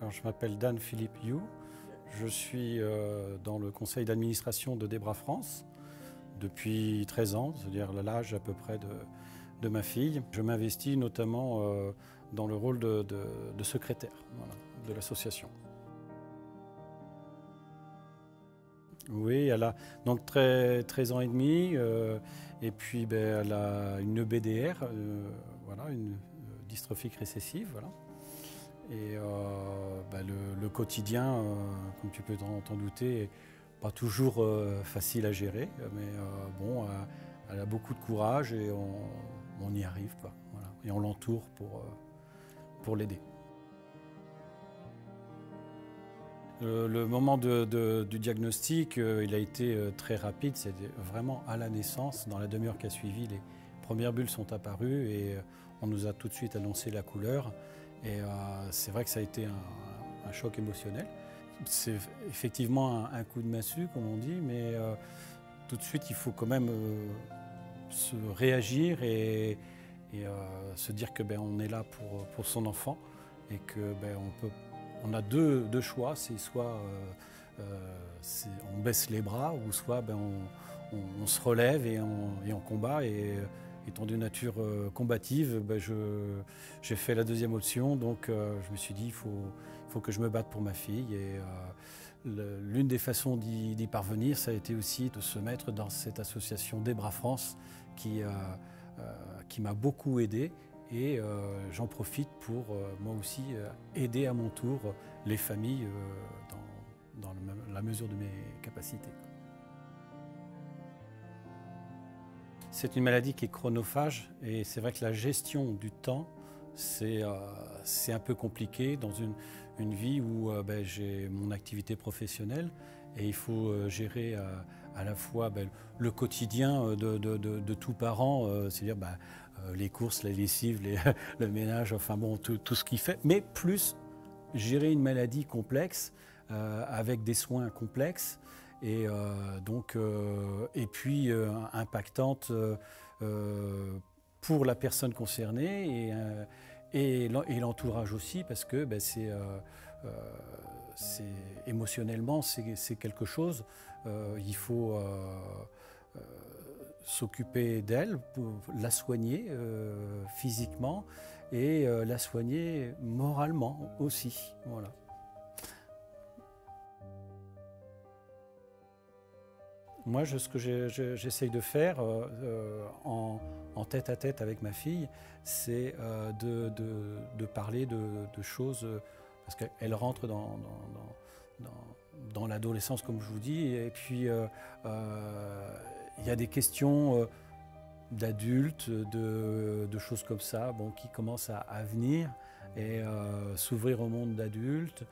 Alors, je m'appelle Dan Philippe You. Je suis dans le conseil d'administration de Debra France depuis 13 ans, c'est-à-dire l'âge à peu près de ma fille. Je m'investis notamment dans le rôle de secrétaire, voilà, de l'association. Oui, elle a donc 13 ans et demi, et puis elle a une EBDR, voilà, une dystrophique récessive. Voilà. Et le quotidien, comme tu peux t'en douter, n'est pas toujours facile à gérer, mais bon, elle a beaucoup de courage et on y arrive, quoi, voilà. Et on l'entoure pour l'aider. Le moment du diagnostic, il a été très rapide, c'était vraiment à la naissance. Dans la demi-heure qui a suivi, les premières bulles sont apparues et on nous a tout de suite annoncé la couleur. Et c'est vrai que ça a été un choc émotionnel. C'est effectivement un coup de massue, comme on dit, mais tout de suite, il faut quand même se réagir et se dire que on est là pour son enfant et que on a deux choix, c'est soit on baisse les bras ou soit on se relève et on combat. Et étant de nature combative, j'ai fait la deuxième option, donc je me suis dit il faut que je me batte pour ma fille. Et l'une des façons d'y parvenir, ça a été aussi de se mettre dans cette association Debra France qui m'a beaucoup aidé. Et j'en profite pour moi aussi aider à mon tour les familles dans la mesure de mes capacités. C'est une maladie qui est chronophage et c'est vrai que la gestion du temps, c'est un peu compliqué dans une vie où j'ai mon activité professionnelle et il faut gérer à la fois le quotidien de tout parent, c'est-à-dire les courses, la lessive, le ménage, enfin bon, tout ce qu'il fait, mais plus gérer une maladie complexe avec des soins complexes. Et puis impactante pour la personne concernée et l'entourage aussi, parce que émotionnellement c'est quelque chose. Il faut s'occuper d'elle, pour la soigner physiquement et la soigner moralement aussi. Voilà. Moi, ce que j'essaye de faire en tête-à-tête avec ma fille, c'est de parler de choses, parce qu'elle rentre dans l'adolescence, comme je vous dis, et puis il y a des questions d'adultes, de choses comme ça, qui commencent à venir et s'ouvrir au monde d'adultes.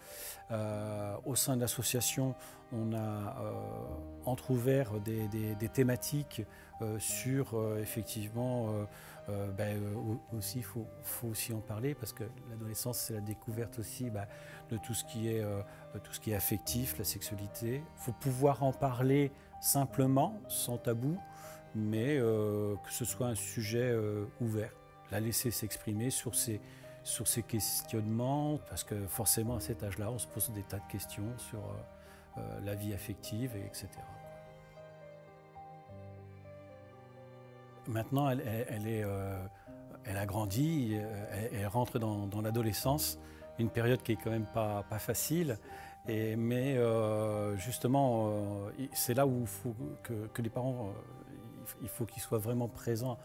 Au sein de l'association, on a entrouvert des thématiques sur effectivement aussi, il faut aussi en parler, parce que l'adolescence, c'est la découverte aussi de tout ce qui est affectif, la sexualité. Il faut pouvoir en parler simplement, sans tabou, mais que ce soit un sujet ouvert, la laisser s'exprimer sur ses questionnements, parce que forcément à cet âge-là, on se pose des tas de questions sur la vie affective, etc. Maintenant, elle a grandi, elle rentre dans l'adolescence, une période qui est quand même pas facile. Mais justement, c'est là où il faut que les parents, il faut qu'ils soient vraiment présents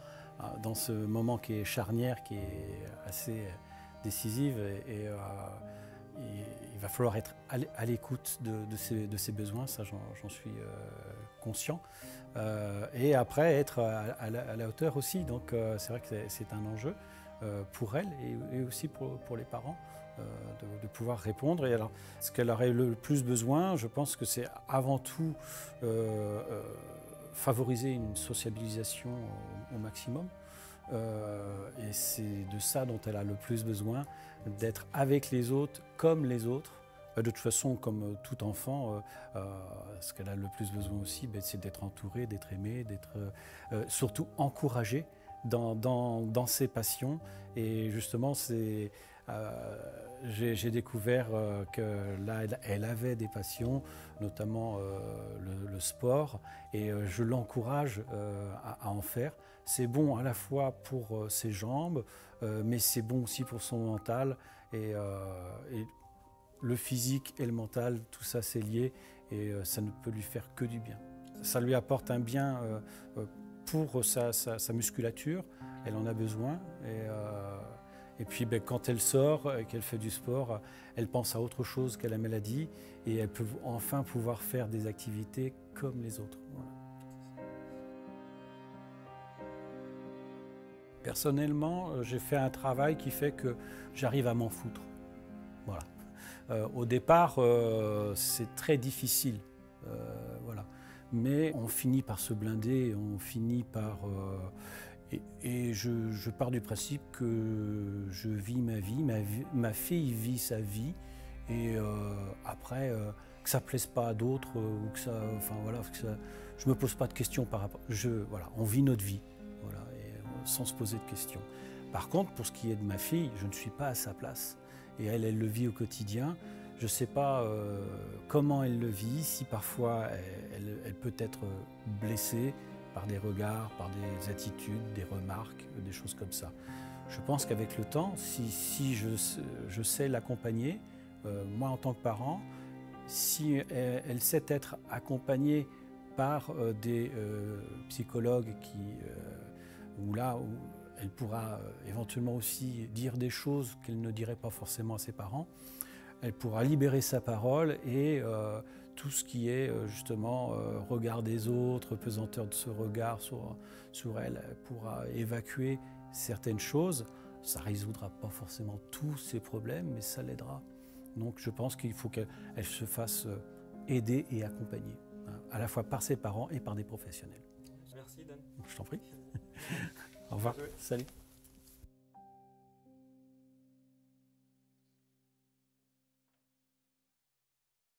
dans ce moment qui est charnière, qui est assez décisif. Et il va falloir être à l'écoute de ses besoins, ça j'en suis conscient. Et après, être à la hauteur aussi. Donc c'est vrai que c'est un enjeu pour elle et aussi pour les parents. De pouvoir répondre. Et alors, ce qu'elle aurait le plus besoin, je pense que c'est avant tout favoriser une sociabilisation au maximum. Et c'est de ça dont elle a le plus besoin, d'être avec les autres comme les autres. De toute façon, comme tout enfant, ce qu'elle a le plus besoin aussi, c'est d'être entourée, d'être aimée, d'être surtout encouragée. dans ses passions. Et justement, j'ai découvert que là, elle avait des passions, notamment le sport, et je l'encourage à en faire. C'est bon à la fois pour ses jambes, mais c'est bon aussi pour son mental. Et le physique et le mental, tout ça c'est lié, et ça ne peut lui faire que du bien. Ça lui apporte un bien pour sa musculature, elle en a besoin. Et puis quand elle sort et qu'elle fait du sport, elle pense à autre chose qu'à la maladie, et elle peut enfin pouvoir faire des activités comme les autres. Voilà. Personnellement, j'ai fait un travail qui fait que j'arrive à m'en foutre. Voilà. Au départ, c'est très difficile. Voilà. Mais on finit par se blinder, on finit par... et je pars du principe que je vis ma vie, ma fille vit sa vie, et après, que ça ne plaise pas à d'autres, ou que ça... Enfin voilà, je ne me pose pas de questions par rapport... Voilà, on vit notre vie, voilà, et, sans se poser de questions. Par contre, pour ce qui est de ma fille, je ne suis pas à sa place. Et elle le vit au quotidien. Je ne sais pas comment elle le vit, si parfois elle peut être blessée par des regards, par des attitudes, des remarques, des choses comme ça. Je pense qu'avec le temps, si je sais l'accompagner, moi en tant que parent, si elle sait être accompagnée par des psychologues où elle pourra éventuellement aussi dire des choses qu'elle ne dirait pas forcément à ses parents. Elle pourra libérer sa parole, et tout ce qui est justement regard des autres, pesanteur de ce regard sur elle, elle pourra évacuer certaines choses. Ça ne résoudra pas forcément tous ses problèmes, mais ça l'aidera. Donc je pense qu'il faut qu'elle se fasse aider et accompagner, hein, à la fois par ses parents et par des professionnels. Merci Dan. Je t'en prie. Au revoir. Salut.